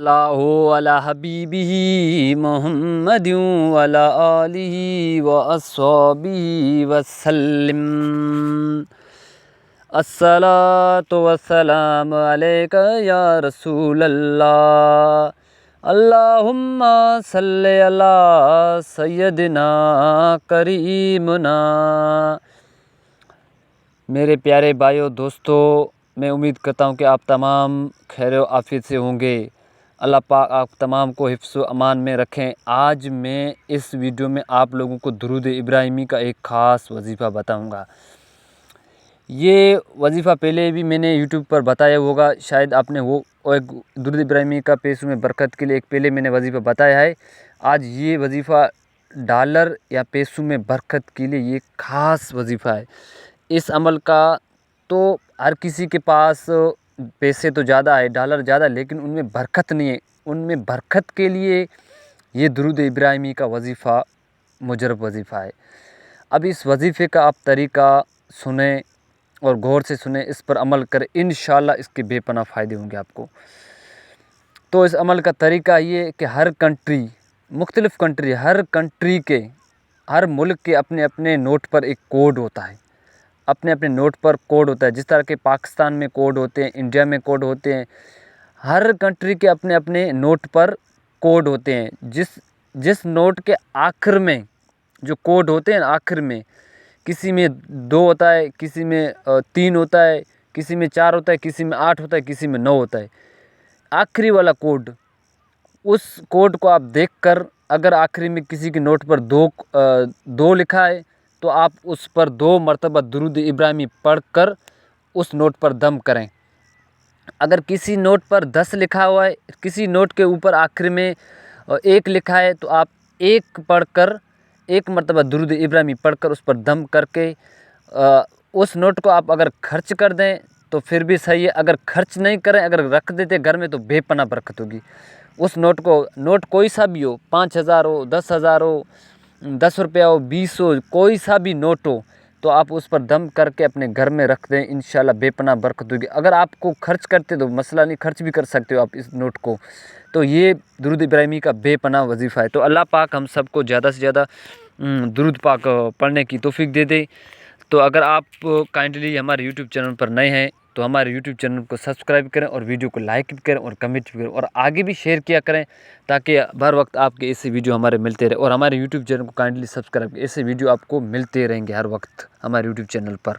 اللہ علی حبیبہ محمد وعلی آلہ واصحابہ وسلم۔ الصلاۃ والسلام علیک یا رسول اللہ، اللہم صلی علی سیدنا کریمنا۔ میرے پیارے بھائیو دوستو، میں امید کرتا ہوں کہ آپ تمام خیر و عافیت سے ہوں گے۔ اللہ پاک آپ تمام کو حفظ و امان میں رکھیں۔ آج میں اس ویڈیو میں آپ لوگوں کو درود ابراہیمی کا ایک خاص وظیفہ بتاؤں گا۔ یہ وظیفہ پہلے بھی میں نے یوٹیوب پر بتایا ہوگا، شاید آپ نے وہ ایک درود ابراہیمی کا پیسوں میں برکت کے لیے ایک پہلے میں نے وظیفہ بتایا ہے۔ آج یہ وظیفہ ڈالر یا پیسوں میں برکت کے لیے یہ خاص وظیفہ ہے۔ اس عمل کا تو ہر کسی کے پاس پیسے تو زیادہ ہے، ڈالر زیادہ، لیکن ان میں برکت نہیں ہے۔ ان میں برکت کے لیے یہ درود ابراہیمی کا وظیفہ مجرب وظیفہ ہے۔ اب اس وظیفے کا آپ طریقہ سنیں اور غور سے سنیں، اس پر عمل کریں، انشاءاللہ اس کے بے پناہ فائدے ہوں گے آپ کو۔ تو اس عمل کا طریقہ یہ کہ ہر کنٹری، مختلف کنٹری، ہر کنٹری کے، ہر ملک کے اپنے اپنے نوٹ پر ایک کوڈ ہوتا ہے، اپنے اپنے نوٹ پر کوڈ ہوتا ہے۔ جس طرح کہ پاکستان میں کوڈ ہوتے ہیں، انڈیا میں کوڈ ہوتے ہیں، ہر کنٹری کے اپنے اپنے نوٹ پر کوڈ ہوتے ہیں۔ جس نوٹ کے آخر میں جو کوڈ ہوتے ہیں، آخر میں کسی میں 2 ہوتا ہے، کسی میں 3 ہوتا ہے، کسی میں 4 ہوتا ہے، کسی میں 8 ہوتا ہے، کسی میں 9 ہوتا ہے۔ آخری والا کوڈ، اس کوڈ کو آپ دیکھ کر اگر آخری میں کسی کے نوٹ پر 2 لکھا ہے تو آپ اس پر 2 مرتبہ درود ابراہیمی پڑھ کر اس نوٹ پر دم کریں۔ اگر کسی نوٹ پر 10 لکھا ہوا ہے، کسی نوٹ کے اوپر آخر میں 1 لکھا ہے، تو آپ 1 پڑھ کر، 1 مرتبہ درود ابراہیمی پڑھ کر اس پر دم کر کے اس نوٹ کو آپ اگر خرچ کر دیں تو پھر بھی صحیح ہے۔ اگر خرچ نہیں کریں، اگر رکھ دیتے گھر میں، تو بے پناہ برکت ہوگی۔ اس نوٹ کوئی سا بھی ہو، 5000 ہو، 10,000 ہو، 10 روپیہ ہو، 20 ہو، کوئی سا بھی نوٹ ہو، تو آپ اس پر دم کر کے اپنے گھر میں رکھ دیں، انشاءاللہ بے پناہ برکت ہوگی۔ اگر آپ کو خرچ کرتے تو مسئلہ نہیں، خرچ بھی کر سکتے ہو آپ اس نوٹ کو۔ تو یہ درود ابراہیمی کا بے پناہ وظیفہ ہے۔ تو اللہ پاک ہم سب کو زیادہ سے زیادہ درود پاک پڑھنے کی توفیق دے دے۔ تو اگر آپ کائنڈلی ہمارے یوٹیوب چینل پر نئے ہیں تو ہمارے یوٹیوب چینل کو سبسکرائب کریں اور ویڈیو کو لائک بھی کریں اور کمنٹ بھی کریں اور آگے بھی شیئر کیا کریں، تاکہ ہر وقت آپ کے ایسے ویڈیو ہمارے ملتے رہے، اور ہمارے یوٹیوب چینل کو کائنڈلی سبسکرائب کریں، ایسے ویڈیو آپ کو ملتے رہیں گے ہر وقت ہمارے یوٹیوب چینل پر۔